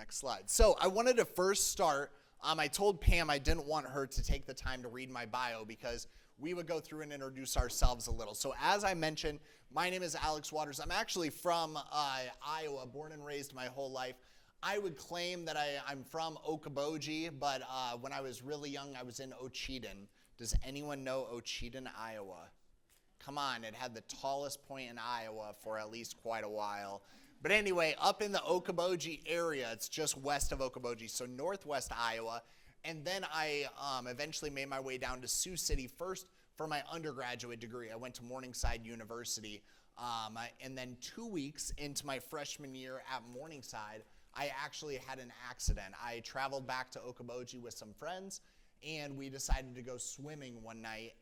next slide. So I wanted to first start, I told Pam I didn't want her to take the time to read my bio because we would go through and introduce ourselves a little. So as I mentioned, my name is Alex Waters. I'm actually from Iowa, born and raised my whole life. I would claim that I'm from Okoboji, but when I was really young, I was in Ocheyedan. Does anyone know Ocheyedan, Iowa? Come on, it had the tallest point in Iowa for at least quite a while. But anyway, up in the Okoboji area, it's just west of Okoboji, so northwest Iowa. And then I eventually made my way down to Sioux City first for my undergraduate degree. I went to Morningside University. And then 2 weeks into my freshman year at Morningside, I actually had an accident. I traveled back to Okoboji with some friends, and we decided to go swimming one night,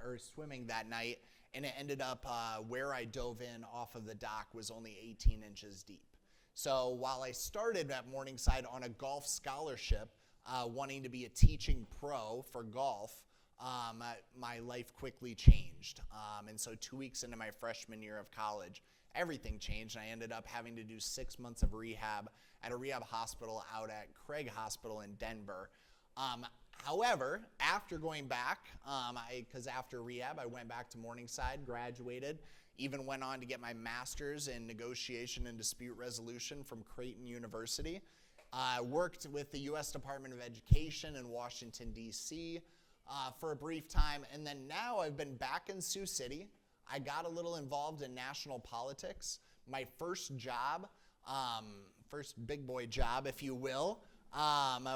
or swimming that night, and it ended up where I dove in off of the dock was only 18 inches deep. So while I started at Morningside on a golf scholarship, wanting to be a teaching pro for golf, my life quickly changed. And so 2 weeks into my freshman year of college, everything changed. I ended up having to do 6 months of rehab at a rehab hospital out at Craig Hospital in Denver. However, after going back, because after rehab, I went back to Morningside, graduated, even went on to get my master's in negotiation and dispute resolution from Creighton University. Worked with the U.S. Department of Education in Washington, D.C. For a brief time, and then now I've been back in Sioux City. I got a little involved in national politics. My first job, first big boy job, if you will,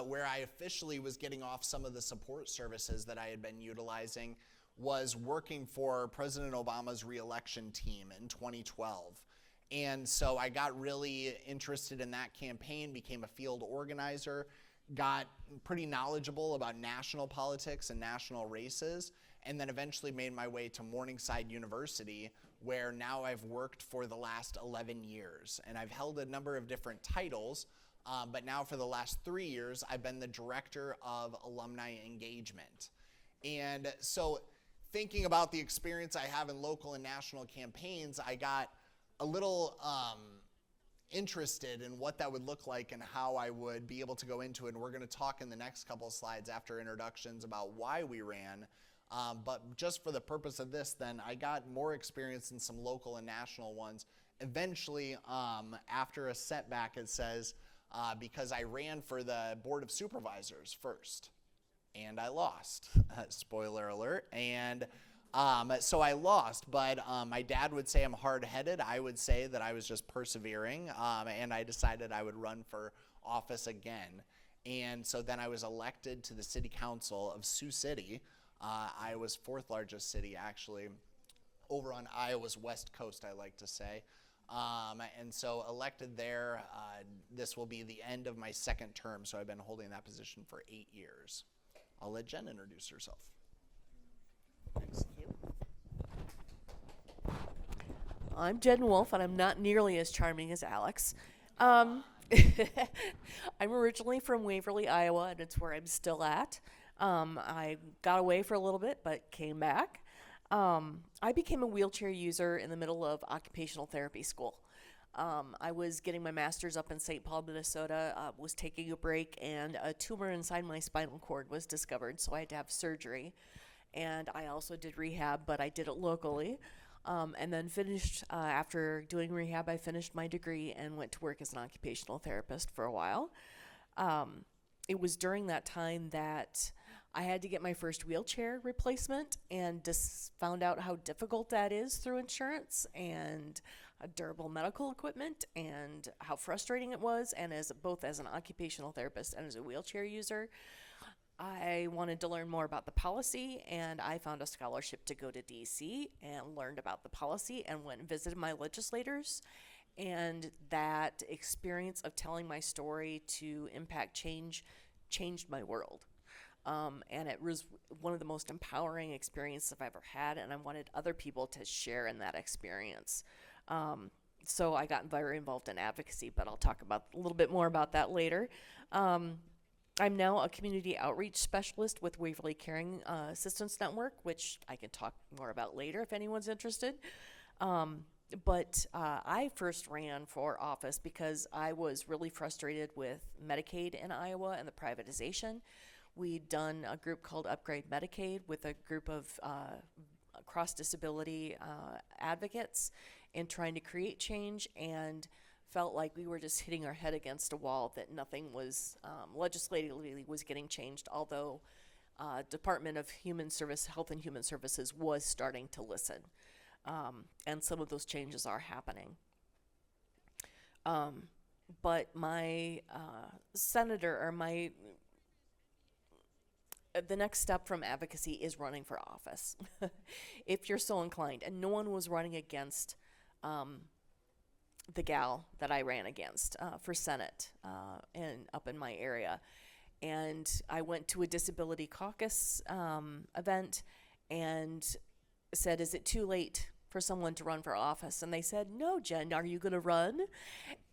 where I officially was getting off some of the support services that I had been utilizing, was working for President Obama's re-election team in 2012. And so I got really interested in that campaign, became a field organizer, got pretty knowledgeable about national politics and national races, and then eventually made my way to Morningside University, where now I've worked for the last 11 years. And I've held a number of different titles, but now for the last 3 years, I've been the director of alumni engagement. And so thinking about the experience I have in local and national campaigns, I got a little interested in what that would look like and how I would be able to go into it. And we're going to talk in the next couple of slides after introductions about why we ran. But just for the purpose of this, then I got more experience in some local and national ones. Eventually, after a setback, it says, because I ran for the Board of Supervisors first, and I lost. Spoiler alert. And so I lost, but my dad would say I'm hard-headed. I would say that I was just persevering, and I decided I would run for office again. And so then I was elected to the city council of Sioux City, Iowa's fourth largest city, actually, over on Iowa's west coast, I like to say. And so elected there, this will be the end of my second term, so I've been holding that position for 8 years. I'll let Jen introduce herself. Thank you. I'm Jenn Wolff, and I'm not nearly as charming as Alex. I'm originally from Waverly, Iowa, and it's where I'm still at. I got away for a little bit, but came back. I became a wheelchair user in the middle of occupational therapy school. I was getting my master's up in St. Paul, Minnesota, was taking a break, and a tumor inside my spinal cord was discovered, so I had to have surgery. And I also did rehab, but I did it locally. And then finished, after doing rehab, I finished my degree and went to work as an occupational therapist for a while. It was during that time that I had to get my first wheelchair replacement and just found out how difficult that is through insurance and durable medical equipment and how frustrating it was. And both as an occupational therapist and as a wheelchair user, I wanted to learn more about the policy, and I found a scholarship to go to DC and learned about the policy and went and visited my legislators. And that experience of telling my story to impact change changed my world. And it was one of the most empowering experiences I've ever had, and I wanted other people to share in that experience. So I got very involved in advocacy, but I'll talk about a little bit more about that later. I'm now a community outreach specialist with Waverly Caring Assistance Network, which I can talk more about later if anyone's interested. But I first ran for office because I was really frustrated with Medicaid in Iowa and the privatization. We'd done a group called Upgrade Medicaid with a group of cross-disability advocates in trying to create change, and felt like we were just hitting our head against a wall, that nothing was legislatively was getting changed, although Department of Health and Human Services was starting to listen. And some of those changes are happening. But my senator, or the next step from advocacy is running for office, if you're so inclined. And no one was running against the gal that I ran against for Senate up in my area. And I went to a disability caucus event and said, is it too late for someone to run for office? And they said, no, Jen, are you going to run?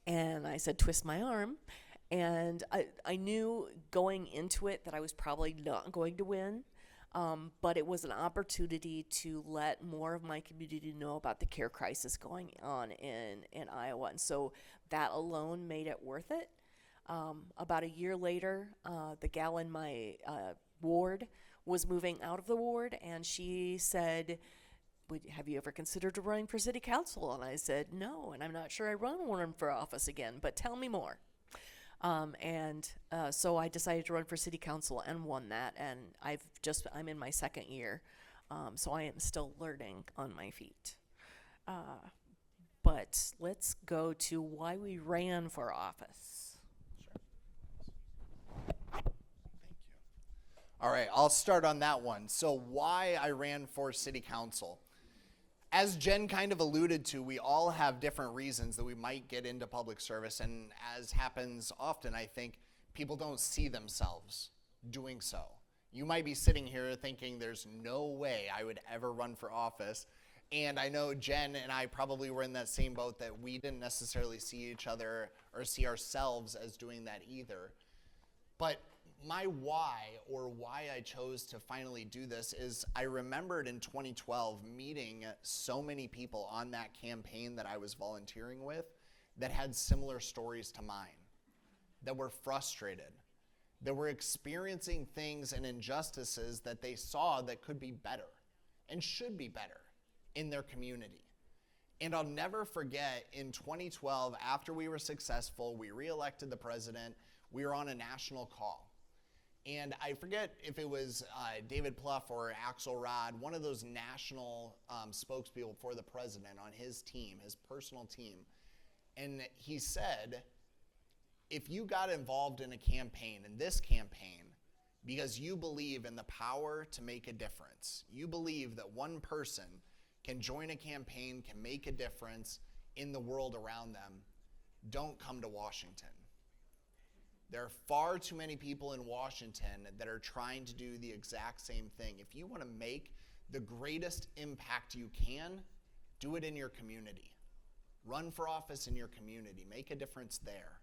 And I said, twist my arm. And I knew going into it that I was probably not going to win, but it was an opportunity to let more of my community know about the care crisis going on in Iowa. And so that alone made it worth it. About a year later, the gal in my ward was moving out of the ward, and she said, have you ever considered running for city council? And I said, no, and I'm not sure I run for office again, but tell me more. So I decided to run for city council and won that, and I'm in my second year, so I am still learning on my feet. But let's go to why we ran for office. All right, I'll start on that one. So why I ran for city council. As Jen kind of alluded to, we all have different reasons that we might get into public service, and as happens often, I think people don't see themselves doing so. You might be sitting here thinking there's no way I would ever run for office, and I know Jen and I probably were in that same boat, that we didn't necessarily see each other or see ourselves as doing that either. But my why, or why I chose to finally do this, is I remembered in 2012 meeting so many people on that campaign that I was volunteering with that had similar stories to mine, that were frustrated, that were experiencing things and injustices that they saw that could be better and should be better in their community. And I'll never forget, in 2012, after we were successful, we re-elected the president, we were on a national call. And I forget if it was David Plouffe or Axelrod, one of those national spokespeople for the president on his team, his personal team. And he said, if you got involved in a campaign, in this campaign, because you believe in the power to make a difference, you believe that one person can join a campaign, can make a difference in the world around them, don't come to Washington. There are far too many people in Washington that are trying to do the exact same thing. If you want to make the greatest impact you can, do it in your community. Run for office in your community. Make a difference there.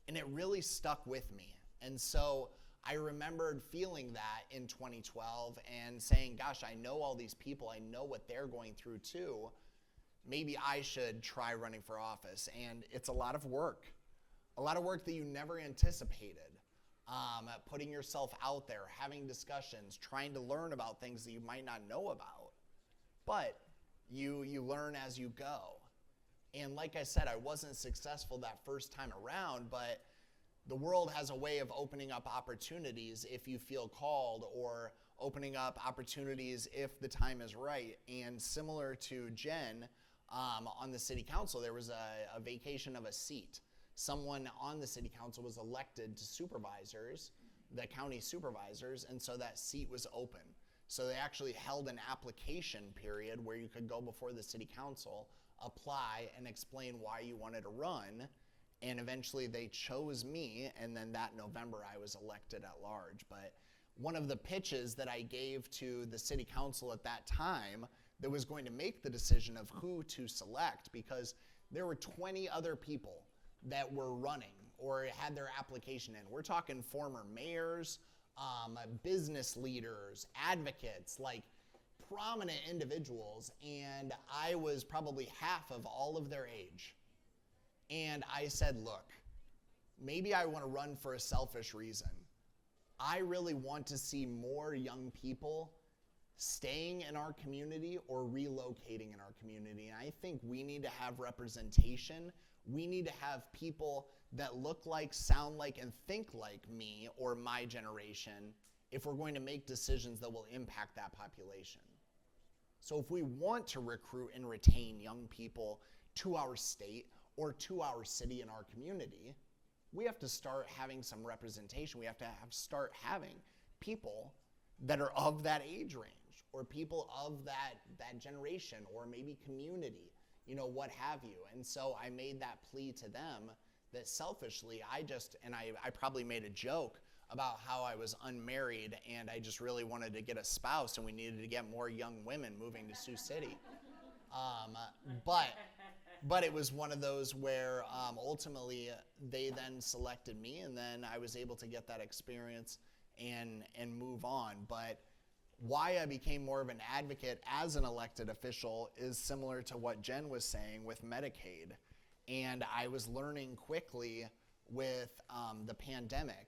And it really stuck with me. And so I remembered feeling that in 2012 and saying, gosh, I know all these people. I know what they're going through too. Maybe I should try running for office. And it's a lot of work. A lot of work that you never anticipated. Putting yourself out there, having discussions, trying to learn about things that you might not know about. But you learn as you go. And like I said, I wasn't successful that first time around, but the world has a way of opening up opportunities if you feel called, or opening up opportunities if the time is right. And similar to Jen, on the city council, there was a vacation of a seat. Someone on the city council was elected to supervisors, the county supervisors, and so that seat was open. So they actually held an application period where you could go before the city council, apply, and explain why you wanted to run, and eventually they chose me, and then that November I was elected at large. But one of the pitches that I gave to the city council at that time that was going to make the decision of who to select, because there were 20 other people that were running or had their application in. We're talking former mayors, business leaders, advocates, like prominent individuals, and I was probably half of all of their age. And I said, look, maybe I want to run for a selfish reason. I really want to see more young people staying in our community or relocating in our community. And I think we need to have representation. We need to have people that look like, sound like, and think like me or my generation if we're going to make decisions that will impact that population. So if we want to recruit and retain young people to our state or to our city and our community, we have to start having some representation. We have to start having people that are of that age range or people of that generation or maybe community, what have you. And so I made that plea to them that selfishly I probably made a joke about how I was unmarried and I just really wanted to get a spouse and we needed to get more young women moving to Sioux City. But it was one of those where ultimately they then selected me, and then I was able to get that experience and move on. But why I became more of an advocate as an elected official is similar to what Jen was saying with Medicaid. And I was learning quickly with the pandemic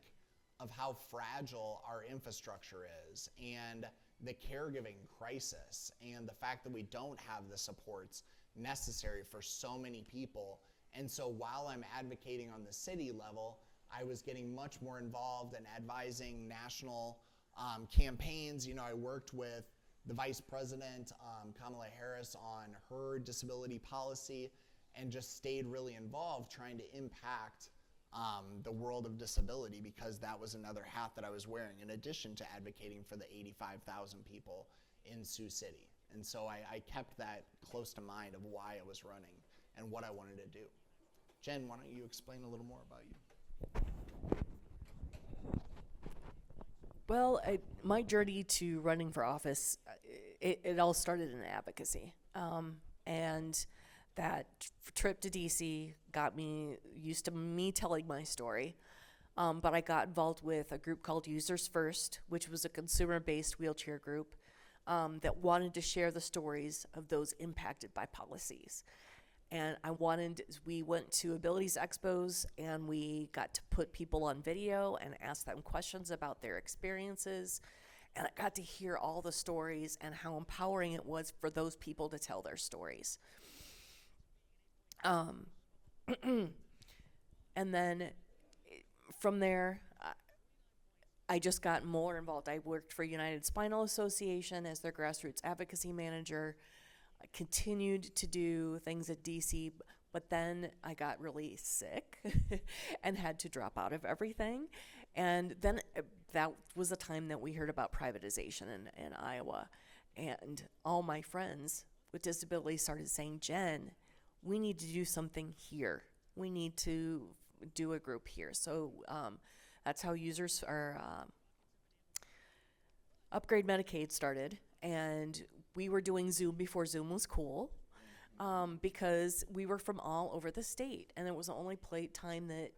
of how fragile our infrastructure is and the caregiving crisis and the fact that we don't have the supports necessary for so many people. And so while I'm advocating on the city level, I was getting much more involved in advising national campaigns. I worked with the Vice President, Kamala Harris, on her disability policy and just stayed really involved trying to impact the world of disability, because that was another hat that I was wearing in addition to advocating for the 85,000 people in Sioux City. And so I kept that close to mind of why I was running and what I wanted to do. Jen, why don't you explain a little more about you? Well, my journey to running for office, it all started in advocacy. And that trip to DC got me used to me telling my story. But I got involved with a group called Users First, which was a consumer-based wheelchair group that wanted to share the stories of those impacted by policies. And we went to Abilities Expos and we got to put people on video and ask them questions about their experiences. And I got to hear all the stories and how empowering it was for those people to tell their stories. And then from there, I just got more involved. I worked for United Spinal Association as their grassroots advocacy manager. I continued to do things at DC, but then I got really sick and had to drop out of everything. And then that was the time that we heard about privatization in Iowa. And all my friends with disabilities started saying, Jen, we need to do something here. We need to do a group here. So that's how Upgrade Medicaid started. And we were doing Zoom before Zoom was cool, because we were from all over the state. And it was the only time that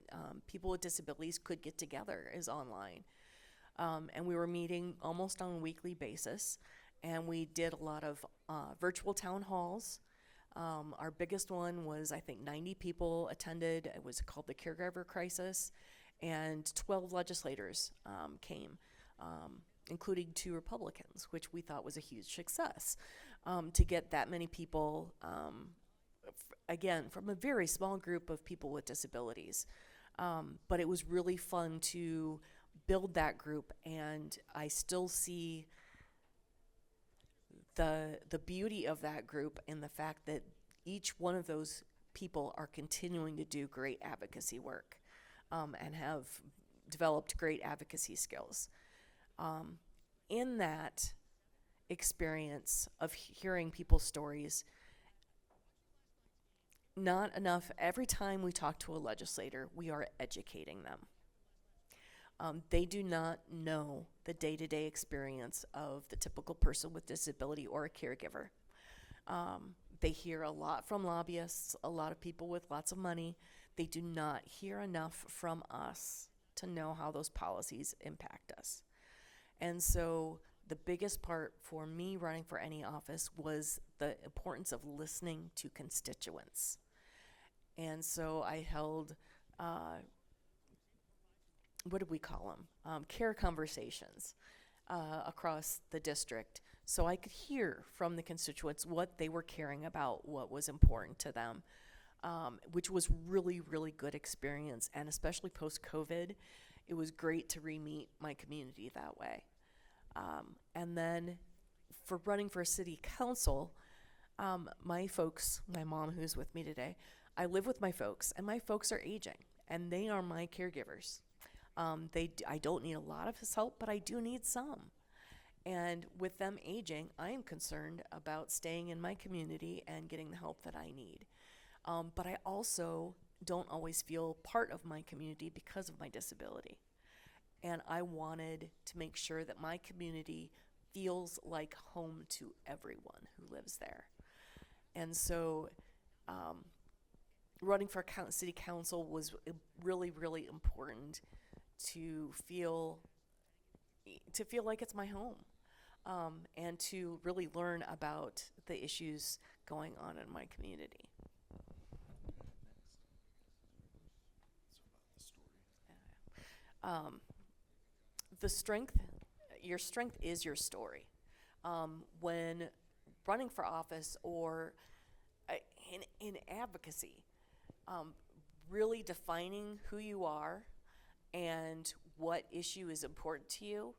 people with disabilities could get together is online. And we were meeting almost on a weekly basis. And we did a lot of virtual town halls. Our biggest one was, I think, 90 people attended. It was called the Caregiver Crisis, and 12 legislators came, including 2 Republicans, which we thought was a huge success, to get that many people, again, from a very small group of people with disabilities. But it was really fun to build that group, and I still see the beauty of that group and the fact that each one of those people are continuing to do great advocacy work, and have developed great advocacy skills. In that experience of hearing people's stories, not enough, every time we talk to a legislator, we are educating them. They do not know the day-to-day experience of the typical person with disability or a caregiver. They hear a lot from lobbyists, a lot of people with lots of money. They do not hear enough from us to know how those policies impact us. And so the biggest part for me running for any office was the importance of listening to constituents. And so I held, what did we call them? Care conversations across the district. So I could hear from the constituents what they were caring about, what was important to them, which was really, really good experience. And especially post-COVID, it was great to re-meet my community that way. And then for running for city council, my folks, my mom who's with me today, I live with my folks, and my folks are aging, and they are my caregivers. I don't need a lot of his help, but I do need some. And with them aging, I am concerned about staying in my community and getting the help that I need. But I also don't always feel part of my community because of my disability. And I wanted to make sure that my community feels like home to everyone who lives there. And so running for city council was really, really important to feel like it's my home, and to really learn about the issues going on in my community. Your strength is your story. When running for office or in advocacy, really defining who you are and what issue is important to you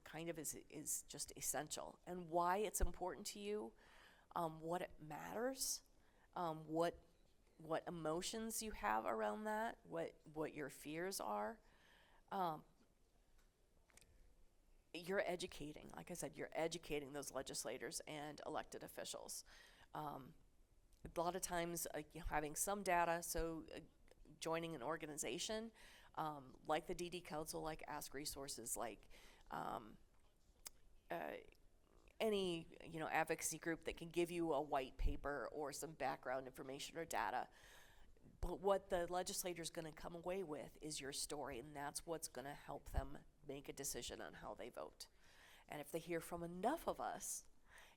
kind of is just essential. And why it's important to you, what it matters, what emotions you have around that, what your fears are. You're educating, like I said, you're educating those legislators and elected officials. A lot of times having some data, so joining an organization like the DD Council, like Ask Resources, like any advocacy group that can give you a white paper or some background information or data. But what the legislator's going to come away with is your story, and that's what's going to help them make a decision on how they vote. And if they hear from enough of us,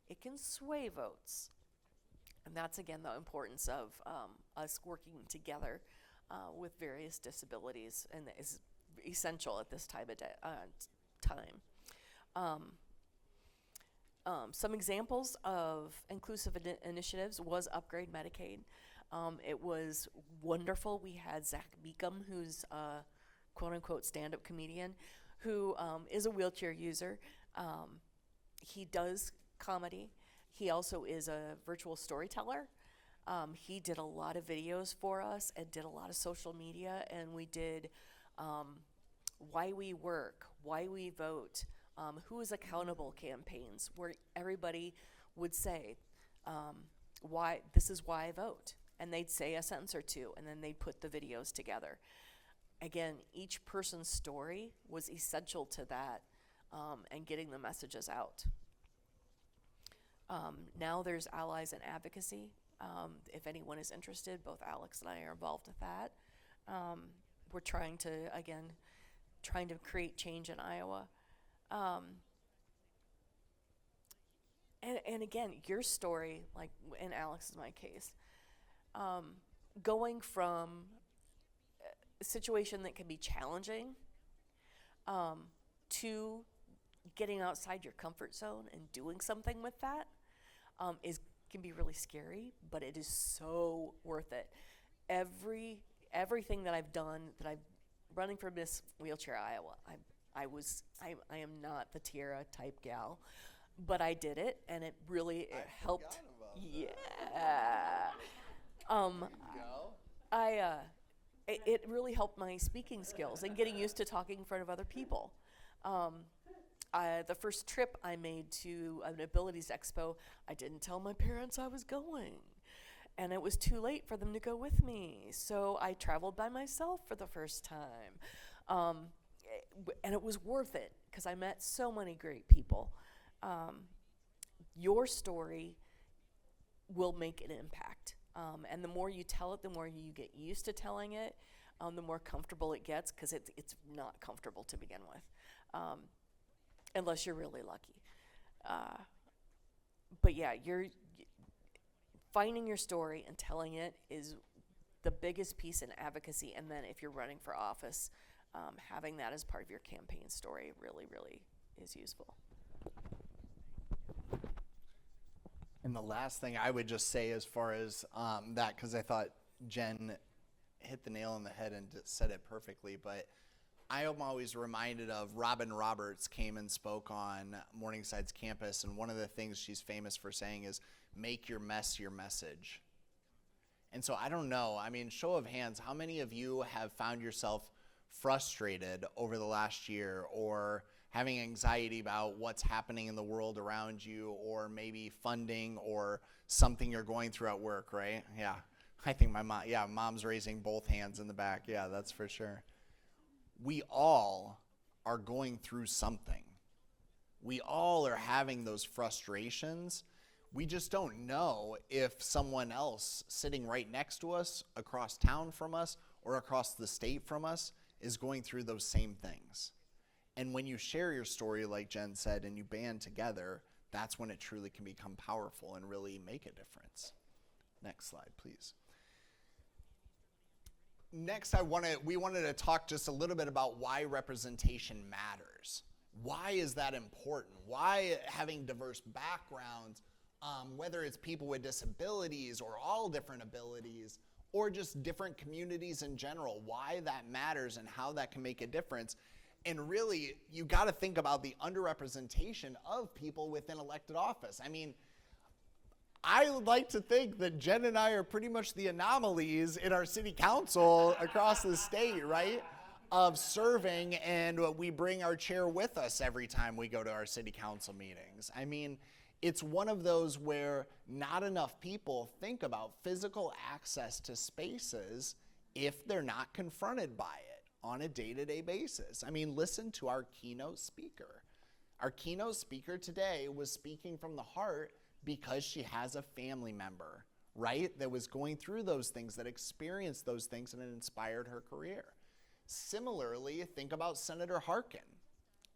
it can sway votes. And that's, again, the importance of us working together with various disabilities, and is essential at this time of time. Some examples of inclusive initiatives was Upgrade Medicaid. It was wonderful. We had Zach Beacom, who's a quote-unquote stand-up comedian, who is a wheelchair user. He does comedy. He also is a virtual storyteller. He did a lot of videos for us and did a lot of social media, and we did why we work, why we vote, who is accountable campaigns, where everybody would say, this is why I vote. And they'd say a sentence or two, and then they'd put the videos together. Again, each person's story was essential to that, and getting the messages out. Now there's Allies in Advocacy. If anyone is interested, both Alex and I are involved with that. We're trying to create change in Iowa. And again, your story, like in Alex's my case, going from a situation that can be challenging to getting outside your comfort zone and doing something with that can be really scary, but it is so worth it. Everything that I've done, that I'm running for Miss Wheelchair Iowa, I am not the Tiara type gal, but I did it, and it really helped. Yeah. It really helped my speaking skills and getting used to talking in front of other people. The first trip I made to an Abilities Expo, I didn't tell my parents I was going. And it was too late for them to go with me. So I traveled by myself for the first time. And it was worth it, because I met so many great people. Your story will make an impact. And the more you tell it, the more you get used to telling it, the more comfortable it gets, because it's not comfortable to begin with. unless you're really lucky. But yeah, finding your story and telling it is the biggest piece in advocacy. And then if you're running for office, having that as part of your campaign story really, really is useful. And the last thing I would just say as far as that, because I thought Jen hit the nail on the head and said it perfectly, but I am always reminded of Robin Roberts came and spoke on Morningside's campus, and one of the things she's famous for saying is, make your mess your message. And so I don't know, I mean, show of hands, how many of you have found yourself frustrated over the last year, or having anxiety about what's happening in the world around you, or maybe funding or something you're going through at work, right? Yeah, I think mom's raising both hands in the back. Yeah, that's for sure. We all are going through something. We all are having those frustrations. We just don't know if someone else sitting right next to us, across town from us, or across the state from us is going through those same things. And when you share your story, like Jen said, and you band together, that's when it truly can become powerful and really make a difference. Next slide, please. Next, we wanted to talk just a little bit about why representation matters. Why is that important? Why having diverse backgrounds, whether it's people with disabilities or all different abilities, or just different communities in general, why that matters and how that can make a difference. And really, you got to think about the underrepresentation of people within elected office. I mean, I would like to think that Jen and I are pretty much the anomalies in our city council across the state, right? Of serving, and we bring our chair with us every time we go to our city council meetings. I mean, it's one of those where not enough people think about physical access to spaces if they're not confronted by it on a day-to-day basis. I mean, listen to our keynote speaker. Our keynote speaker today was speaking from the heart because she has a family member, right, that was going through those things, that experienced those things, and it inspired her career. Similarly, think about Senator Harkin.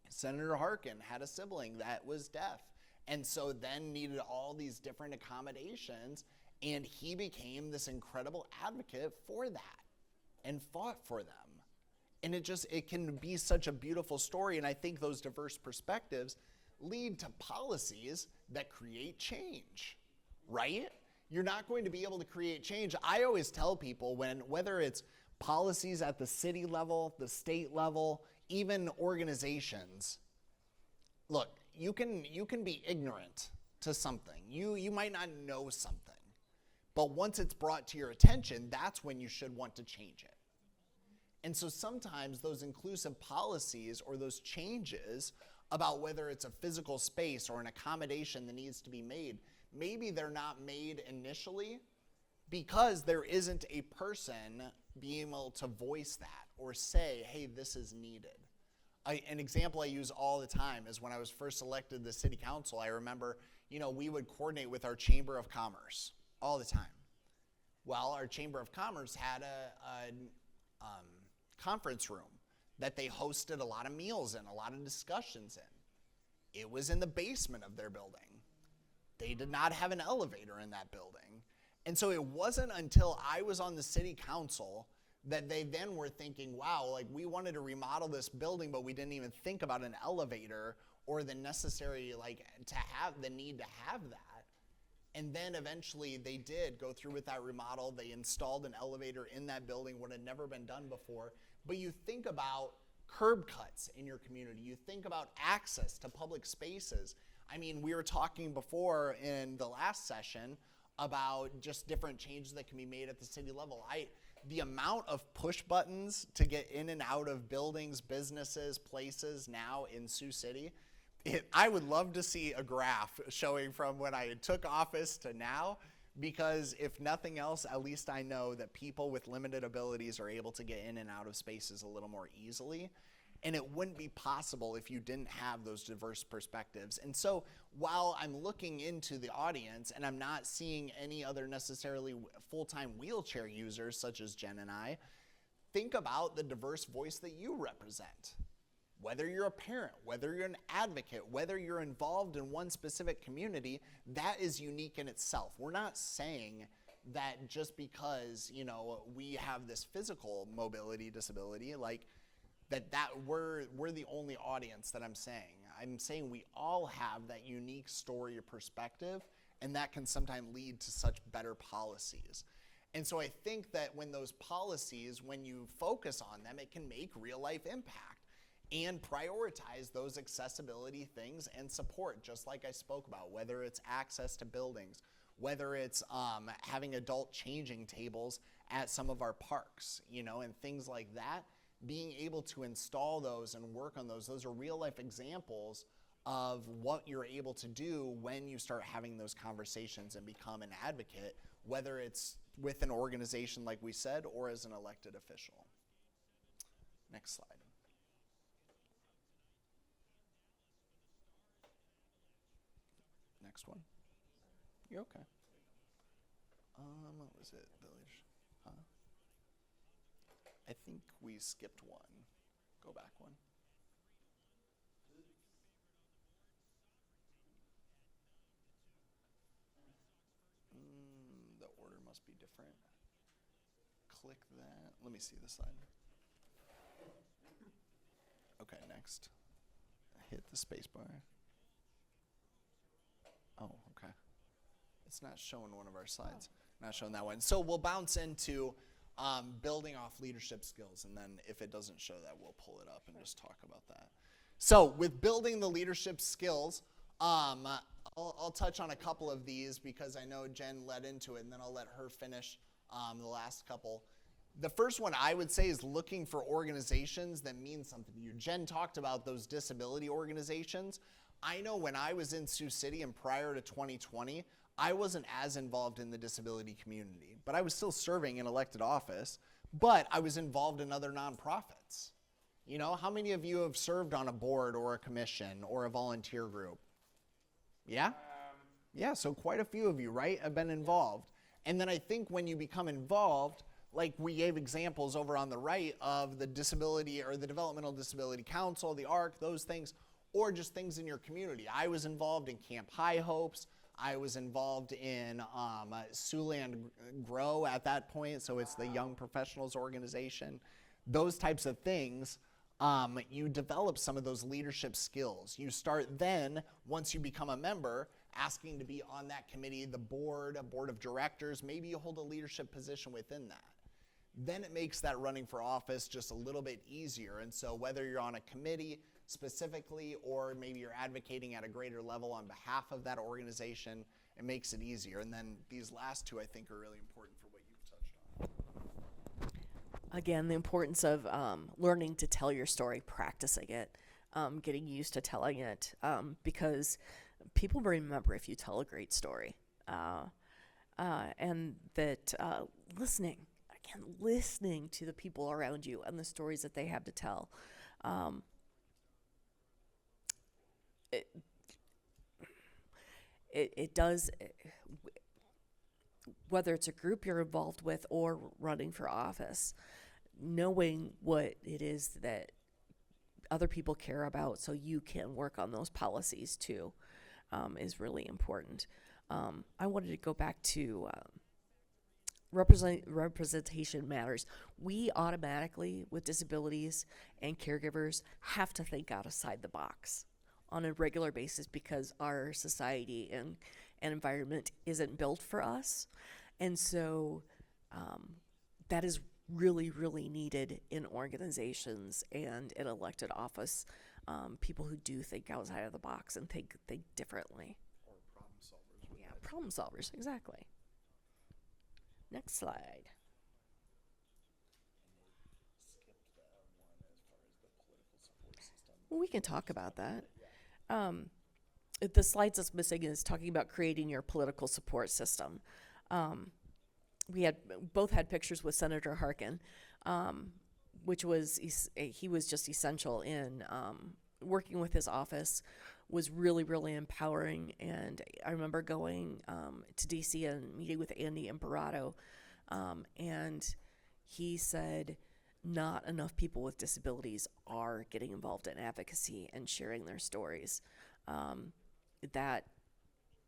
Senator Harkin had a sibling that was deaf, and so then needed all these different accommodations, and he became this incredible advocate for that and fought for them. And it can be such a beautiful story, and I think those diverse perspectives lead to policies that create change, right? You're not going to be able to create change. I always tell people, whether it's policies at the city level, the state level, even organizations, look, you can be ignorant to something. You might not know something, but once it's brought to your attention, that's when you should want to change it. And so sometimes those inclusive policies or those changes about whether it's a physical space or an accommodation that needs to be made, maybe they're not made initially because there isn't a person being able to voice that or say, hey, this is needed. An example I use all the time is when I was first elected to the city council, I remember, we would coordinate with our Chamber of Commerce all the time. Well, our Chamber of Commerce had a conference room that they hosted a lot of meals in, a lot of discussions in. It was in the basement of their building. They did not have an elevator in that building. And so it wasn't until I was on the city council that they then were thinking, wow, like we wanted to remodel this building, but we didn't even think about an elevator or the necessary, to have the need to have that. And then eventually they did go through with that remodel. They installed an elevator in that building, what had never been done before. But you think about curb cuts in your community. You think about access to public spaces. I mean, we were talking before in the last session about just different changes that can be made at the city level. The amount of push buttons to get in and out of buildings, businesses, places now in Sioux City, I would love to see a graph showing from when I took office to now, because if nothing else, at least I know that people with limited abilities are able to get in and out of spaces a little more easily. And it wouldn't be possible if you didn't have those diverse perspectives. And so while I'm looking into the audience and I'm not seeing any other necessarily full-time wheelchair users such as Jen and I, think about the diverse voice that you represent. whether you're a parent, whether you're an advocate, whether you're involved in one specific community, that is unique in itself. We're not saying that just because, you know, we have this physical mobility disability, like that we're the only audience that I'm saying. I'm saying we all have that unique story or perspective, and that can sometimes lead to such better policies. And so I think that when those policies, when you focus on them, it can make real life impact and prioritize those accessibility things and support, just like I spoke about, whether it's access to buildings, whether it's having adult changing tables at some of our parks, you know, and things like that. Being able to install those and work on those are real life examples of what you're able to do when you start having those conversations and become an advocate, whether it's with an organization like we said or as an elected official. Next slide. Next one. You're okay. What was it? Village? Huh? I think we skipped one. Go back one. The order must be different. Click that. Let me see the slide. Okay, next. Hit the space bar. Oh, okay. It's not showing one of our slides. Not showing that one. So we'll bounce into building off leadership skills, and then if it doesn't show that, we'll pull it up and just talk about that. So with building the leadership skills, I'll touch on a couple of these because I know Jen led into it, and then I'll let her finish the last couple. The first one I would say is looking for organizations that mean something to you. Jen talked about those disability organizations. I know when I was in Sioux City and prior to 2020, I wasn't as involved in the disability community, but I was still serving in elected office, but I was involved in other nonprofits. You know, how many of you have served on a board or a commission or a volunteer group? Yeah? Yeah, so quite a few of you, right, have been involved. And then I think when you become involved, like we gave examples over on the right of the disability or the Developmental Disability Council, the ARC, those things, or just things in your community. I was involved in Camp High Hopes. I was involved in Siouxland Grow at that point, so it's the Young Professionals Organization. Those types of things, you develop some of those leadership skills. You start then, once you become a member, asking to be on that committee, the board, a board of directors, maybe you hold a leadership position within that. Then it makes that running for office just a little bit easier. And so whether you're on a committee specifically or maybe you're advocating at a greater level on behalf of that organization, it makes it easier. And then these last two I think are really important for what you've touched on. Again, the importance of learning to tell your story, practicing it, getting used to telling it, because people remember if you tell a great story. And that listening to the people around you and the stories that they have to tell. It does, whether it's a group you're involved with or running for office, knowing what it is that other people care about so you can work on those policies too, is really important. I wanted to go back to representation matters. We automatically, with disabilities and caregivers, have to think outside the box on a regular basis because our society and environment isn't built for us. And so that is really, really needed in organizations and in elected office. People who do think outside of the box and think differently. Or problem solvers. Yeah, problem solvers, exactly. Next slide. Well, we can talk about that. The slides that's missing is talking about creating your political support system. We both had pictures with Senator Harkin, which was he was just essential in working with his office. Was really, really empowering. And I remember going to DC and meeting with Andy Imperato, and he said, not enough people with disabilities are getting involved in advocacy and sharing their stories. That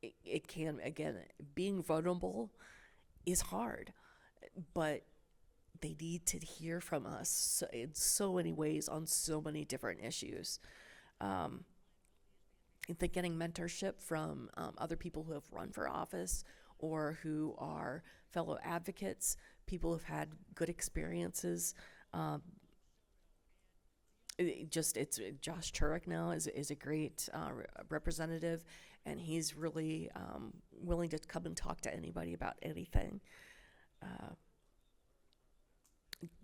it can, again, being vulnerable is hard, but they need to hear from us in so many ways on so many different issues. I think getting mentorship from other people who have run for office or who are fellow advocates, people who've had good experiences. It's Josh Turek now is a great representative, and he's really willing to come and talk to anybody about anything.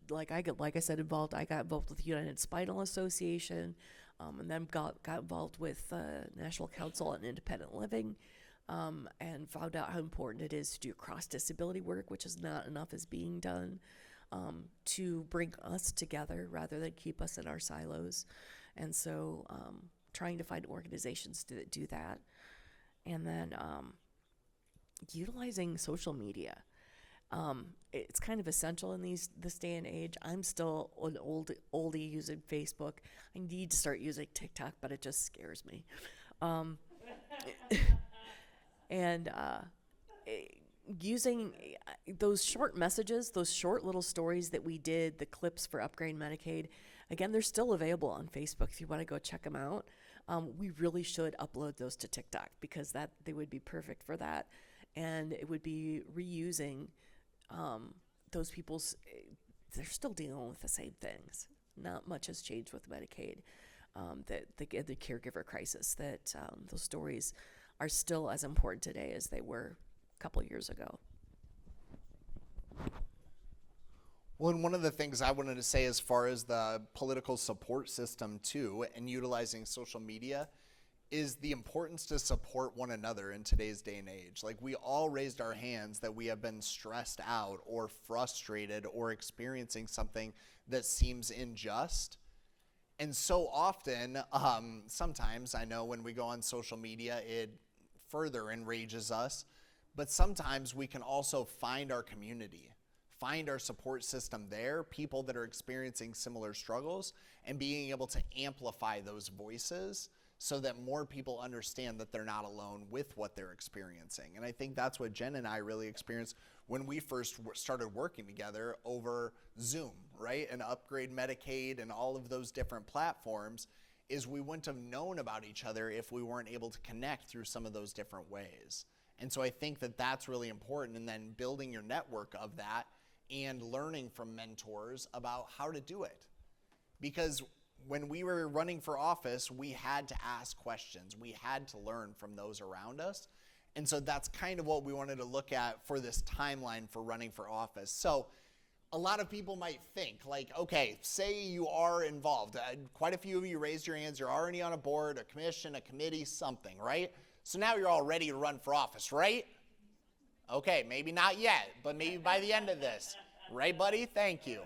Like I said, I got involved with the United Spinal Association, and then got involved with the National Council on Independent Living, and found out how important it is to do cross-disability work, which is not enough is being done, to bring us together rather than keep us in our silos. And so trying to find organizations that do that. And then utilizing social media. It's kind of essential in this day and age. I'm still an oldie using Facebook. I need to start using TikTok, but it just scares me. And using those short messages, those short little stories that we did, the clips for Upgrade Medicaid, again, they're still available on Facebook if you want to go check them out. We really should upload those to TikTok because they would be perfect for that. And it would be reusing those people's, they're still dealing with the same things. Not much has changed with Medicaid. The caregiver crisis, that those stories are still as important today as they were a couple years ago. Well, and one of the things I wanted to say as far as the political support system too, and utilizing social media, is the importance to support one another in today's day and age. Like, we all raised our hands that we have been stressed out or frustrated or experiencing something that seems unjust. And so often, sometimes I know when we go on social media, it further enrages us, but sometimes we can also find our community, find our support system there, people that are experiencing similar struggles, and being able to amplify those voices so that more people understand that they're not alone with what they're experiencing. And I think that's what Jenn and I really experienced when we first started working together over Zoom, right? And Upgrade Medicaid and all of those different platforms, is we wouldn't have known about each other if we weren't able to connect through some of those different ways. And so I think that that's really important, and then building your network of that and learning from mentors about how to do it. Because when we were running for office, we had to ask questions. We had to learn from those around us. And so that's kind of what we wanted to look at for this timeline for running for office. So a lot of people might think, like, okay, say you are involved. Quite a few of you raised your hands. You're already on a board, a commission, a committee, something, right? So now you're all ready to run for office, right? Okay, maybe not yet, but maybe by the end of this. Right, buddy? Thank you.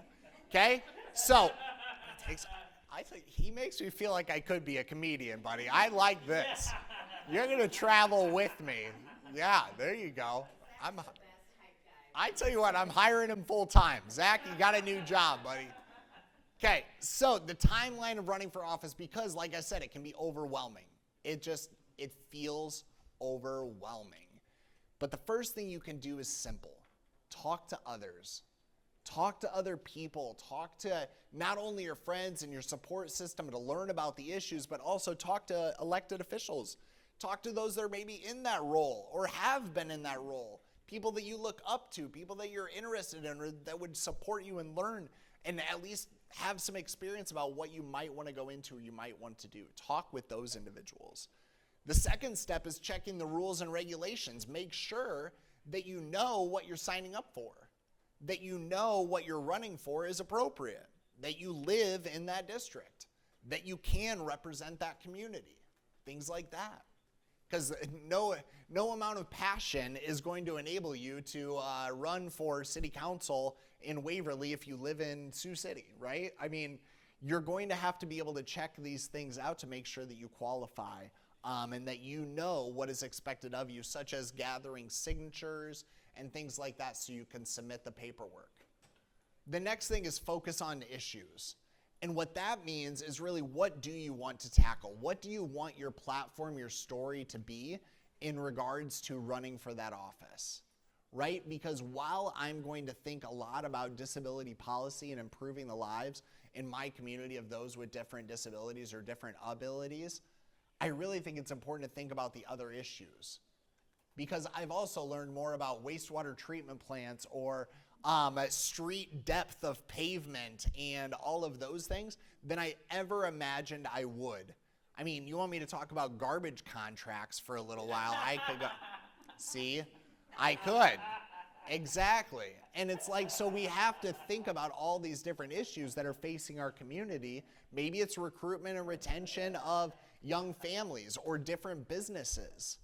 Okay? So, he makes me feel like I could be a comedian, buddy. I like this. You're going to travel with me. Yeah, there you go. I tell you what, I'm hiring him full time. Zach, you got a new job, buddy. Okay, so the timeline of running for office, because like I said, it can be overwhelming. It feels overwhelming. But the first thing you can do is simple. Talk to others. Talk to other people. Talk to not only your friends and your support system to learn about the issues, but also talk to elected officials. Talk to those that are maybe in that role or have been in that role. People that you look up to, people that you're interested in or that would support you and learn and at least have some experience about what you might want to go into or you might want to do. Talk with those individuals. The second step is checking the rules and regulations. Make sure that you know what you're signing up for, that you know what you're running for is appropriate, that you live in that district, that you can represent that community, things like that. Because no amount of passion is going to enable you to run for city council in Waverly if you live in Sioux City, right? I mean, you're going to have to be able to check these things out to make sure that you qualify and that you know what is expected of you, such as gathering signatures and things like that so you can submit the paperwork. The next thing is focus on issues. And what that means is really, what do you want to tackle? What do you want your platform, your story to be in regards to running for that office, right? Because while I'm going to think a lot about disability policy and improving the lives in my community of those with different disabilities or different abilities, I really think it's important to think about the other issues. Because I've also learned more about wastewater treatment plants or street depth of pavement and all of those things than I ever imagined I would. I mean, you want me to talk about garbage contracts for a little while? I could go. See? I could. Exactly. And it's like, so we have to think about all these different issues that are facing our community. Maybe it's recruitment and retention of young families or different businesses.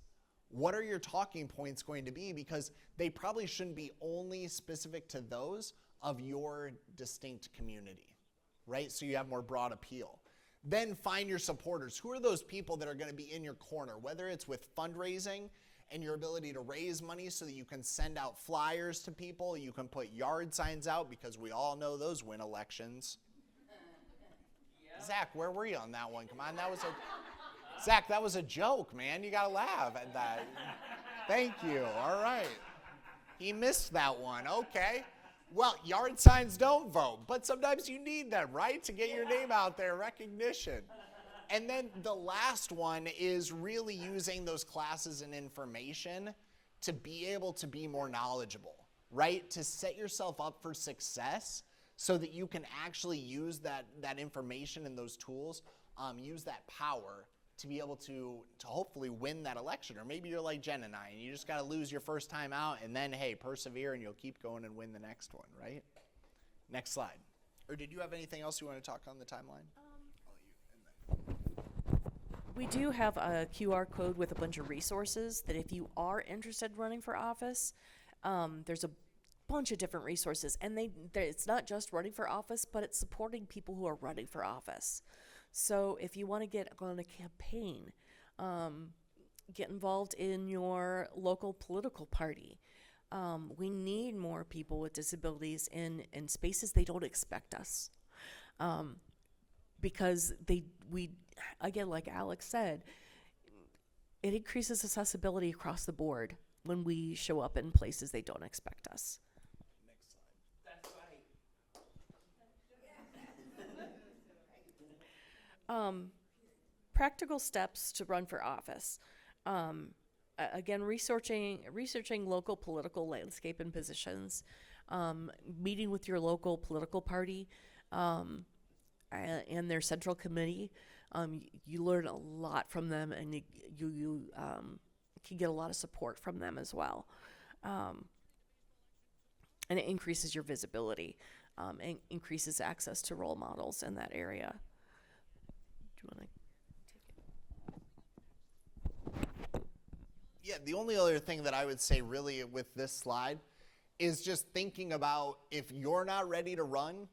What are your talking points going to be? Because they probably shouldn't be only specific to those of your distinct community, right? So you have more broad appeal. Then find your supporters. Who are those people that are going to be in your corner, whether it's with fundraising and your ability to raise money so that you can send out flyers to people, you can put yard signs out, because we all know those win elections. Yep. Zach, where were you on that one? Come on, Zach, that was a joke, man. You gotta laugh at that. Thank you. All right. He missed that one. Okay. Well, yard signs don't vote, but sometimes you need them, right? To get your name out there, recognition. And then the last one is really using those classes and information to be able to be more knowledgeable, right? To set yourself up for success so that you can actually use that information and those tools, use that power to be able to hopefully win that election. Or maybe you're like Jenn and I, and you just got to lose your first time out, and then, hey, persevere, and you'll keep going and win the next one, right? Next slide. Or did you have anything else you want to talk on the timeline? We do have a QR code with a bunch of resources that if you are interested in running for office, there's a bunch of different resources. And it's not just running for office, but it's supporting people who are running for office. So if you want to get on a campaign, get involved in your local political party. We need more people with disabilities in spaces they don't expect us. Because again, like Alex said, it increases accessibility across the board when we show up in places they don't expect us. Next slide. That's right. Practical steps to run for office. Again, researching local political landscape and positions, meeting with your local political party and their central committee. You learn a lot from them, and you can get a lot of support from them as well. And it increases your visibility and increases access to role models in that area. Do you want to take it? Yeah, the only other thing that I would say really with this slide is just thinking about, if you're not ready to run,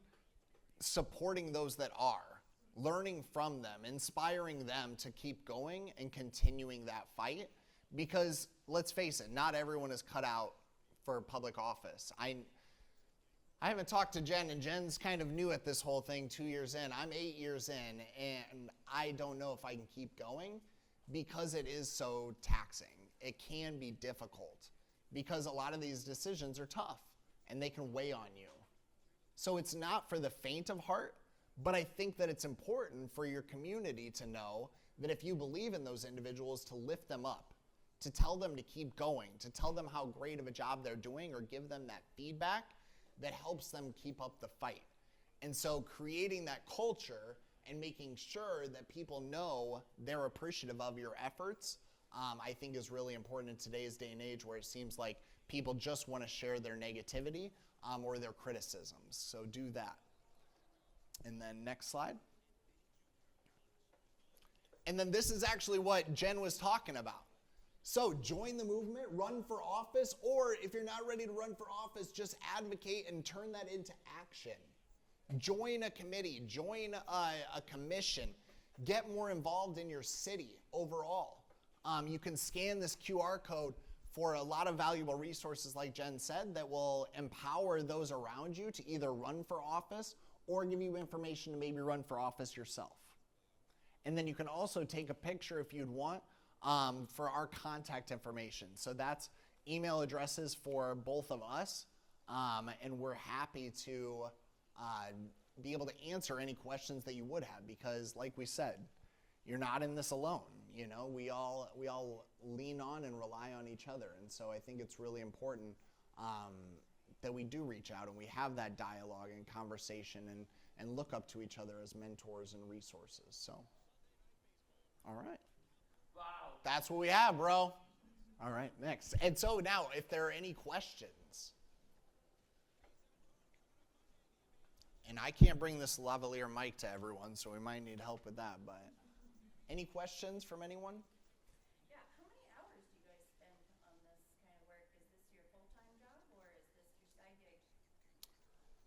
supporting those that are, learning from them, inspiring them to keep going and continuing that fight. Because let's face it, not everyone is cut out for public office. I haven't talked to Jenn, and Jenn's kind of new at this whole thing, 2 years in. I'm 8 years in, and I don't know if I can keep going because it is so taxing. It can be difficult because a lot of these decisions are tough and they can weigh on you. So it's not for the faint of heart, but I think that it's important for your community to know that if you believe in those individuals, to lift them up, to tell them to keep going, to tell them how great of a job they're doing, or give them that feedback that helps them keep up the fight. And so creating that culture and making sure that people know they're appreciative of your efforts, I think is really important in today's day and age, where it seems like people just want to share their negativity or their criticisms. So do that. And then next slide. And then this is actually what Jenn was talking about. So join the movement, run for office, or if you're not ready to run for office, just advocate and turn that into action. Join a committee, join a commission, get more involved in your city overall. You can scan this QR code for a lot of valuable resources, like Jen said, that will empower those around you to either run for office or give you information to maybe run for office yourself. And then you can also take a picture if you'd want for our contact information. So that's email addresses for both of us, and we're happy to be able to answer any questions that you would have, because like we said, you're not in this alone. You know, we all lean on and rely on each other, and so I think it's really important that we do reach out and we have that dialogue and conversation and look up to each other as mentors and resources. So, all right. Wow. That's what we have, bro. All right, next. And so now, if there are any questions, and I can't bring this lavalier mic to everyone, so we might need help with that, but any questions from anyone? Yeah, how many hours do you guys spend on this kind of work? Is this your full-time job or is this your side gig?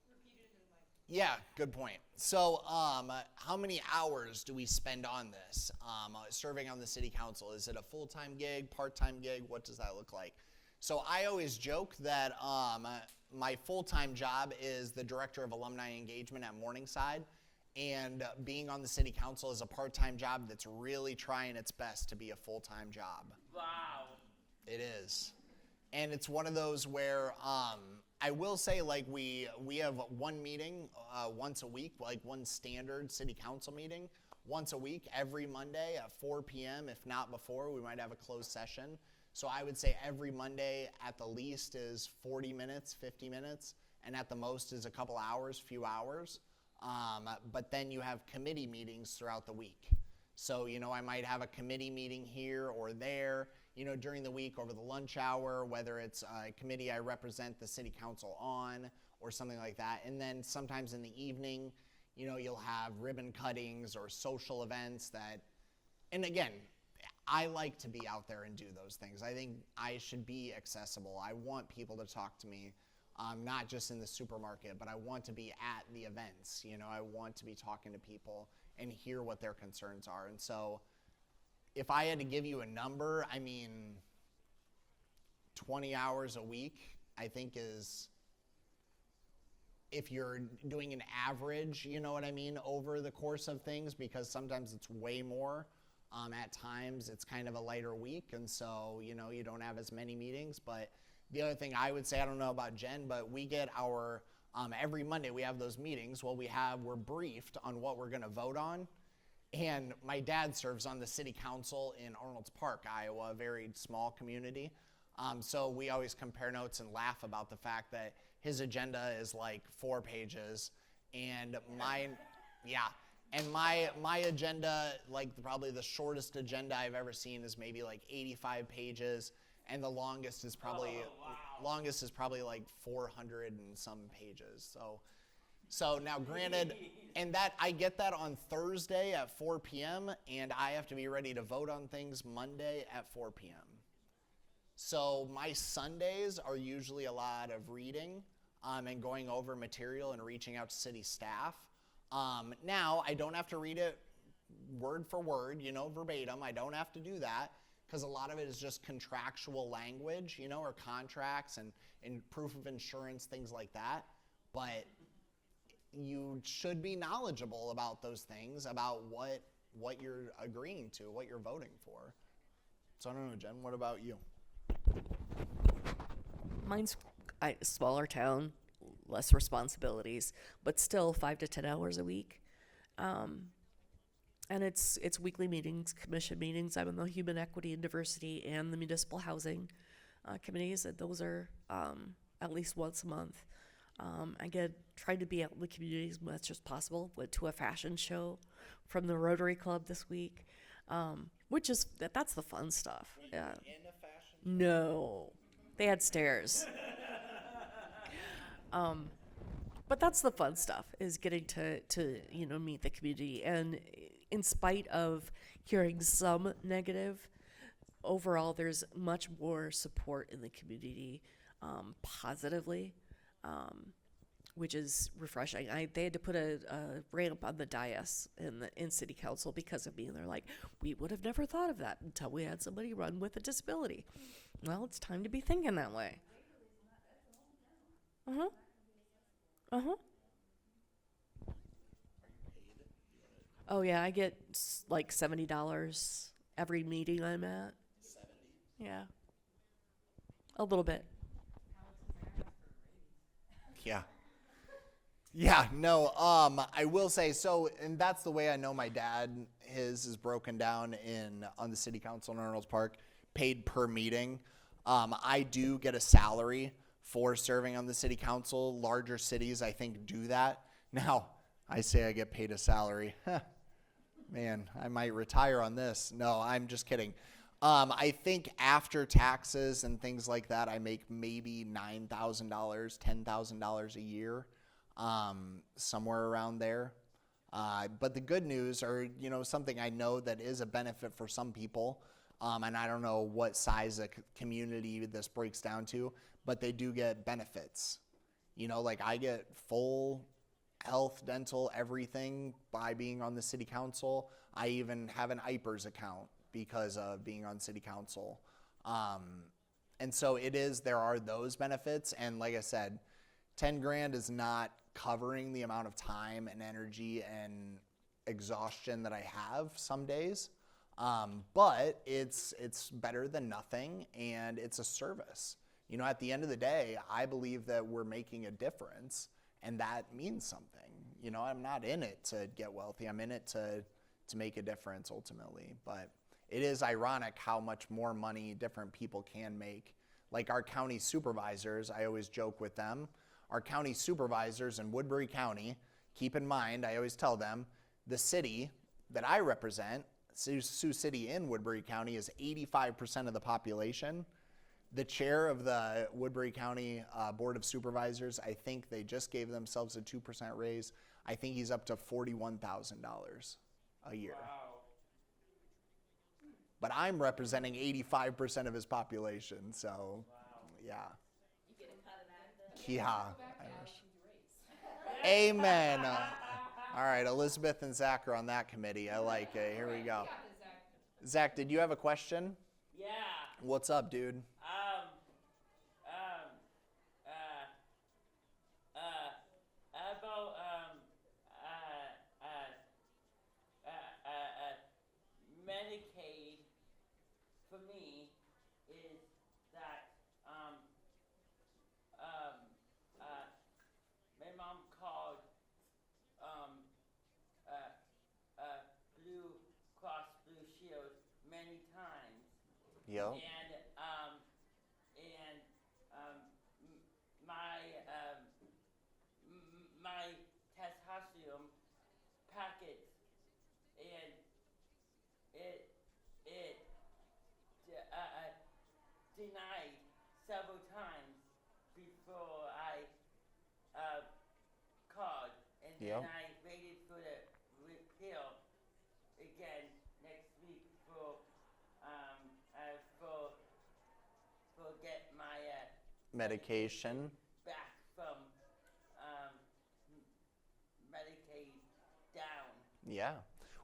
Repeat it into the mic. Yeah, good point. So how many hours do we spend on this, serving on the city council? Is it a full-time gig, part-time gig? What does that look like? So I always joke that my full-time job is the director of alumni engagement at Morningside, and being on the city council is a part-time job that's really trying its best to be a full-time job. Wow. It is. And it's one of those where I will say, like, we have one meeting once a week, like one standard city council meeting once a week, every Monday at 4 p.m. If not before, we might have a closed session. So I would say every Monday at the least is 40 minutes, 50 minutes, and at the most is a couple hours, few hours. But then you have committee meetings throughout the week. So, you know, I might have a committee meeting here or there, you know, during the week over the lunch hour, whether it's a committee I represent the city council on or something like that. And then sometimes in the evening, you know, you'll have ribbon cuttings or social events that, and again, I like to be out there and do those things. I think I should be accessible. I want people to talk to me. Not just in the supermarket, but I want to be at the events. You know, I want to be talking to people and hear what their concerns are. And so if I had to give you a number, I mean, 20 hours a week, I think is, if you're doing an average, you know what I mean, over the course of things, because sometimes it's way more. At times it's kind of a lighter week, and so, you know, you don't have as many meetings. But the other thing I would say, I don't know about Jen, but we get our, every Monday we have those meetings. Well, we're briefed on what we're gonna vote on. And my dad serves on the city council in Arnold's Park, Iowa, a very small community. So we always compare notes and laugh about the fact that his agenda is like 4 pages, and mine, yeah. And my agenda, like probably the shortest agenda I've ever seen, is maybe like 85 pages. And the longest is probably like 400 and some pages. So now, granted, and that I get that on Thursday at 4 p.m. and I have to be ready to vote on things Monday at 4 p.m. So my Sundays are usually a lot of reading and going over material and reaching out to city staff. Now I don't have to read it word for word, you know, verbatim. I don't have to do that, because a lot of it is just contractual language, you know, or contracts and proof of insurance, things like that. But you should be knowledgeable about those things, about what you're agreeing to, what you're voting for. So I don't know, Jen, what about you? Mine's a smaller town, less responsibilities, but still 5 to 10 hours a week. And it's weekly meetings, commission meetings. I'm in the Human Equity and Diversity and the Municipal Housing committees, and those are at least once a month. Again, trying to be out in the community as much as possible. Went to a fashion show from the Rotary Club this week, which is, that's the fun stuff. Yeah. In a fashion? No, they had stairs. But that's the fun stuff, is getting to you know, meet the community. And in spite of hearing some negative, overall there's much more support in the community, positively. which is refreshing. They had to put a ramp on the dais in city council because of me. And they're like, we would have never thought of that until we had somebody run with a disability. Well, it's time to be thinking that way. Uh-huh. Uh-huh. Oh, yeah, I get like $70 every meeting I'm at. 70. Yeah. A little bit. Yeah. Yeah, no, I will say, so, and that's the way I know my dad, his is broken down on the city council in Arnold's Park, paid per meeting. I do get a salary for serving on the city council. Larger cities, I think, do that. Now, I say I get paid a salary. Man, I might retire on this. No, I'm just kidding. I think after taxes and things like that, I make maybe $9,000, $10,000 a year, somewhere around there. But the good news, or something I know that is a benefit for some people, and I don't know what size of community this breaks down to, but they do get benefits. Like I get full health, dental, everything by being on the city council. I even have an IPERS account because of being on city council. And so there are those benefits. And like I said, 10 grand is not covering the amount of time and energy and exhaustion that I have some days. But it's better than nothing, and it's a service. At the end of the day, I believe that we're making a difference, and that means something. I'm not in it to get wealthy. I'm in it to make a difference ultimately. But it is ironic how much more money different people can make. Like our county supervisors, I always joke with them. Our county supervisors in Woodbury County, keep in mind, I always tell them, the city that I represent, Sioux City in Woodbury County, is 85% of the population. The chair of the Woodbury County Board of Supervisors, I think they just gave themselves a 2% raise. I think he's up to $41,000 a year. Wow. But I'm representing 85% of his population, so yeah. You get a cut of that. Yeah. Amen. All right, Elizabeth and Zach are on that committee. I like it. Here we go. Zach, did you have a question? Yeah. What's up, dude? Medicaid for me is that my mom called Blue Cross Blue Shield many times. Yo. My testosterone packet, and it denied several times before I called, and then I waited for the repeal again next week for get my medication back from Medicaid down. Yeah.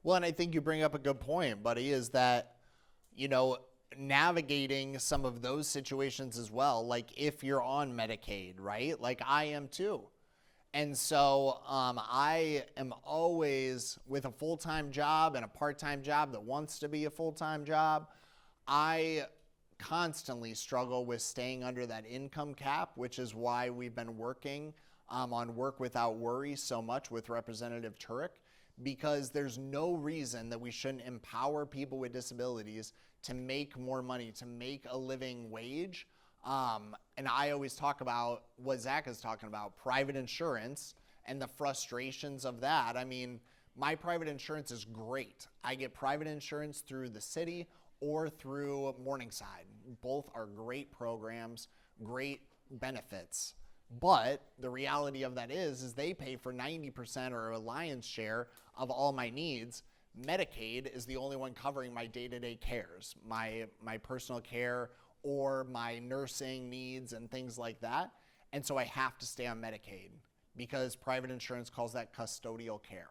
Well, and I think you bring up a good point, buddy, is that, navigating some of those situations as well, like if you're on Medicaid, right? Like I am too. And so I am always with a full-time job and a part-time job that wants to be a full-time job. I constantly struggle with staying under that income cap, which is why we've been working on Work Without Worry so much with Representative Turek, because there's no reason that we shouldn't empower people with disabilities to make more money, to make a living wage. And I always talk about what Zach is talking about, private insurance and the frustrations of that. I mean, my private insurance is great. I get private insurance through the city or through Morningside. Both are great programs, great benefits. But the reality of that is they pay for 90% or a lion's share of all my needs. Medicaid is the only one covering my day-to-day cares, my personal care or my nursing needs and things like that. And so I have to stay on Medicaid because private insurance calls that custodial care.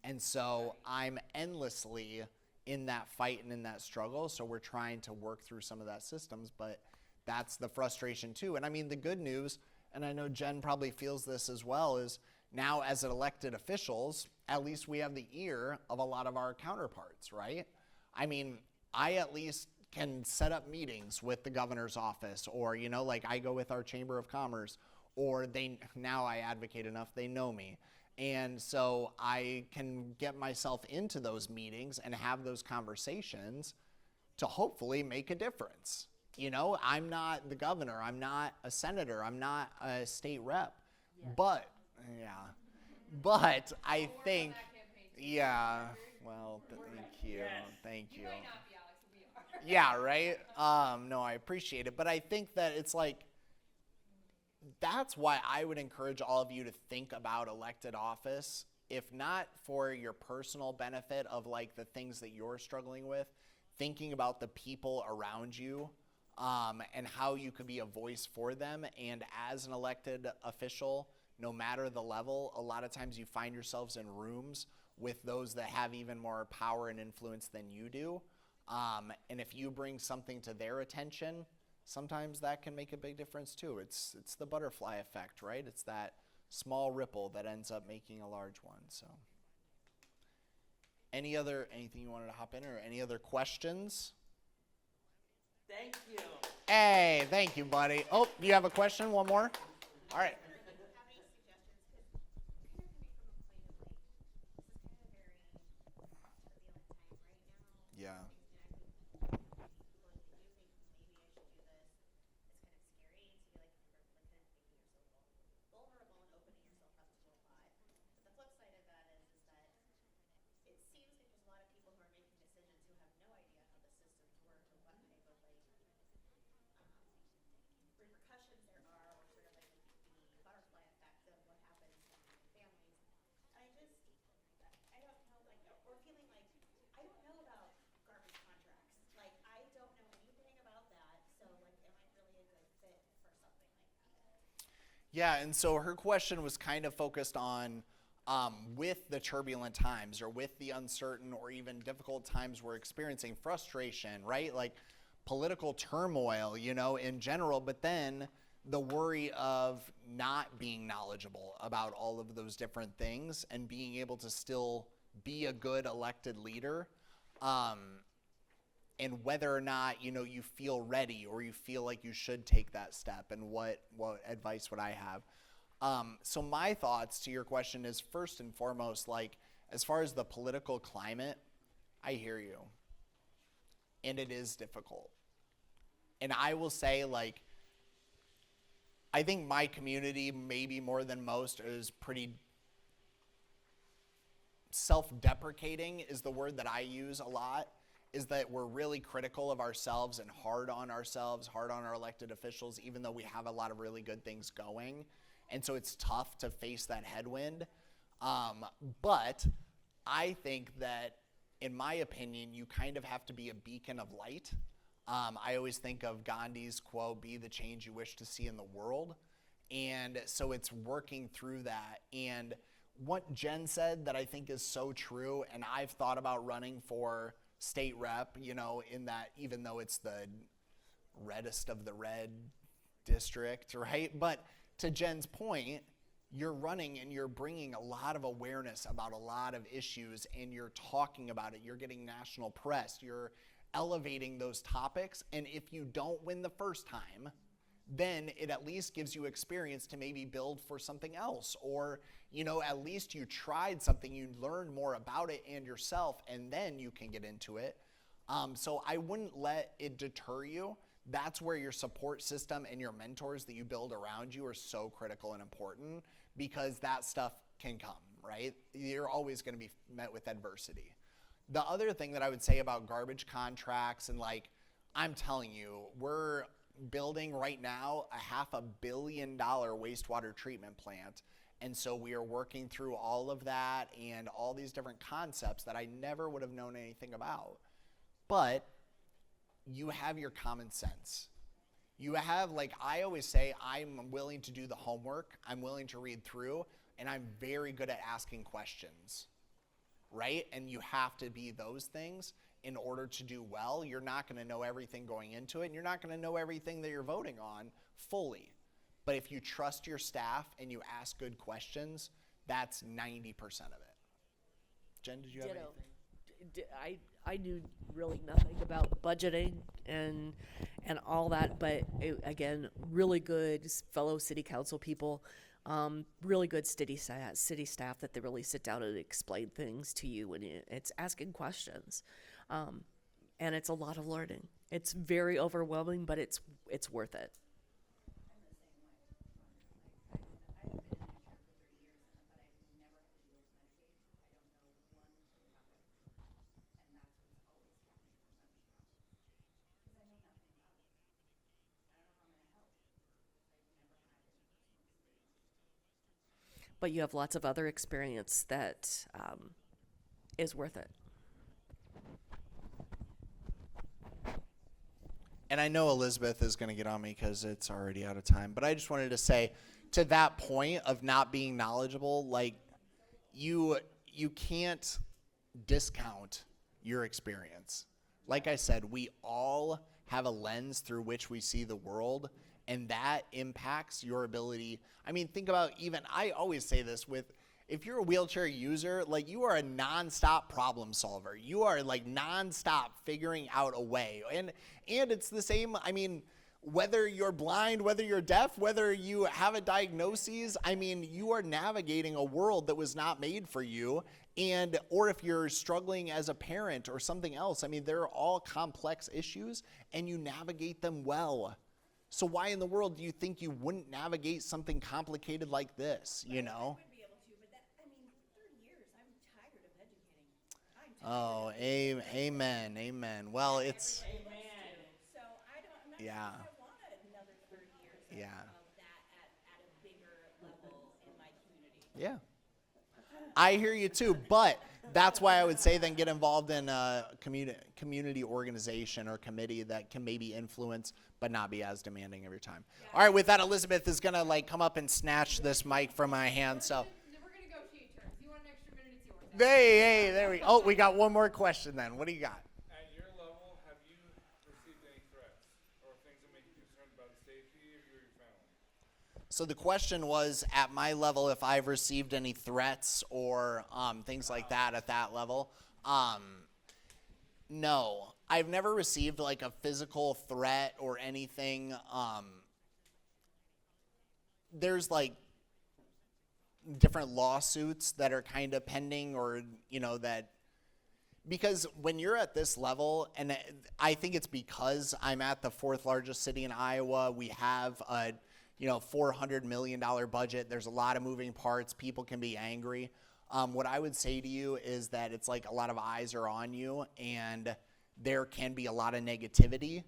And so I'm endlessly in that fight and in that struggle. So we're trying to work through some of that systems, but that's the frustration too. And I mean, the good news, and I know Jen probably feels this as well, is now as elected officials, at least we have the ear of a lot of our counterparts, right? I mean, I at least can set up meetings with the governor's office, or, you know, like I go with our Chamber of Commerce, or now I advocate enough, they know me. And so I can get myself into those meetings and have those conversations to hopefully make a difference. You know, I'm not the governor, I'm not a senator, I'm not a state rep, but I think, well, thank you. Yeah, right? No, I appreciate it, but I think that it's like, that's why I would encourage all of you to think about elected office, if not for your personal benefit of like the things that you're struggling with, thinking about the people around you, and how you could be a voice for them. And as an elected official, no matter the level, a lot of times you find yourselves in rooms with those that have even more power and influence than you do. And if you bring something to their attention, sometimes that can make a big difference too. It's the butterfly effect, right? It's that small ripple that ends up making a large one. So anything you wanted to hop in, or any other questions? Thank you. Hey, thank you, buddy. Oh, you have a question? One more? All right. Have any suggestions? Because kind of coming from a point of like, this is kind of a very turbulent time right now. Yeah. Things can act people that you think maybe I should do this. It's kind of scary to be like kind of making yourself vulnerable and opening yourself up to a lot. But the flip side of that is that it seems like there's a lot of people who are making decisions who have no idea how the systems work or what type of like repercussions there are, or sort of like the butterfly effect of what happens in families. And I don't know, like, or feeling like I don't know about garbage contracts. Like, I don't know anything about that. So, like, am I really a good fit for something like that? Yeah, and so her question was kind of focused on with the turbulent times, or with the uncertain or even difficult times we're experiencing, frustration, right? Like political turmoil, you know, in general, but then the worry of not being knowledgeable about all of those different things and being able to still be a good elected leader, and whether or not, you know, you feel ready or you feel like you should take that step, and what advice would I have? So my thoughts to your question is, first and foremost, like, as far as the political climate, I hear you. And it is difficult. And I will say, like, I think my community, maybe more than most, is pretty self-deprecating is the word that I use a lot, is that we're really critical of ourselves and hard on ourselves, hard on our elected officials, even though we have a lot of really good things going. And so it's tough to face that headwind. But I think that, in my opinion, you kind of have to be a beacon of light. I always think of Gandhi's quote, "Be the change you wish to see in the world." And so it's working through that. And what Jen said that I think is so true, and I've thought about running for state rep, you know, in that, even though it's the reddest of the red district, right? But to Jen's point, you're running and you're bringing a lot of awareness about a lot of issues, and you're talking about it. You're getting national press. You're elevating those topics. And if you don't win the first time, then it at least gives you experience to maybe build for something else. Or, you know, at least you tried something, you learned more about it and yourself, and then you can get into it. So I wouldn't let it deter you. That's where your support system and your mentors that you build around you are so critical and important, because that stuff can come, right? You're always going to be met with adversity. The other thing that I would say about garbage contracts, and like, I'm telling you, we're building right now a $500 million wastewater treatment plant. And so we are working through all of that and all these different concepts that I never would have known anything about. But you have your common sense. You have, like I always say, I'm willing to do the homework, I'm willing to read through, and I'm very good at asking questions, right? And you have to be those things in order to do well. You're not going to know everything going into it, and you're not going to know everything that you're voting on fully. But if you trust your staff and you ask good questions, that's 90% of it. Jen, did you have anything? I knew really nothing about budgeting and all that, but again, really good fellow city council people, really good city staff that they really sit down and explain things to you, and it's asking questions, and it's a lot of learning. It's very overwhelming, but it's worth it. But you have lots of other experience that is worth it. And I know Elizabeth is going to get on me because it's already out of time, but I just wanted to say, to that point of not being knowledgeable, like you can't discount your experience. Like I said, we all have a lens through which we see the world, and that impacts your ability. I mean, think about, even, I always say this with, if you're a wheelchair user, like, you are a nonstop problem solver. You are like nonstop figuring out a way. And it's the same, I mean, whether you're blind, whether you're deaf, whether you have a diagnosis, I mean, you are navigating a world that was not made for you. And, or if you're struggling as a parent or something else, I mean, they're all complex issues and you navigate them well. So why in the world do you think you wouldn't navigate something complicated like this, you know? I would be able to, but that, I mean, 30 years, I'm tired of educating. I'm tired. Oh, amen, amen. Well, it's, Amen. So I'm not yeah, sure if I want another 30 years yeah, of that at a bigger level in my community. yeah. I hear you too, but that's why I would say then get involved in a community organization or committee that can maybe influence but not be as demanding of your time. All right, with that, Elizabeth is going to like come up and snatch this mic from my hand. So We're going to go take turns. You want an extra minute? It's yours. hey, there we go. Oh, we got one more question then. What do you got? At your level, have you received any threats or things that make you concerned about the safety of you or your family? So the question was, at my level, if I've received any threats or things like that at that level. No, I've never received like a physical threat or anything. There's like different lawsuits that are kind of pending, or, you know, that, because when you're at this level, and I think it's because I'm at the 4th largest city in Iowa, we have a, you know, $400 million budget. There's a lot of moving parts. People can be angry. What I would say to you is that it's like a lot of eyes are on you, and there can be a lot of negativity,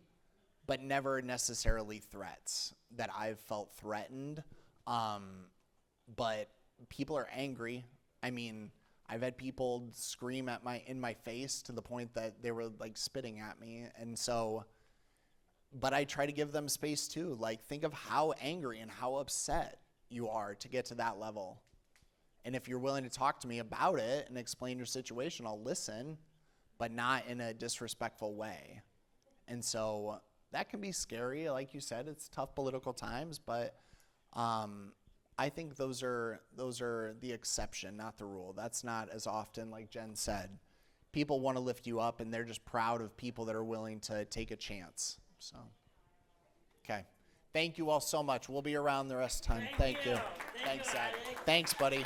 but never necessarily threats that I've felt threatened. But people are angry. I mean, I've had people scream at in my face to the point that they were like spitting at me. And so, but I try to give them space too. Like, think of how angry and how upset you are to get to that level. And if you're willing to talk to me about it and explain your situation, I'll listen, but not in a disrespectful way. And so that can be scary. Like you said, it's tough political times, but I think those are the exception, not the rule. That's not as often, like Jen said. People want to lift you up, and they're just proud of people that are willing to take a chance. So, okay. Thank you all so much. We'll be around the rest of the time. Thank you. Thanks, Zach. Alex. Thanks, buddy.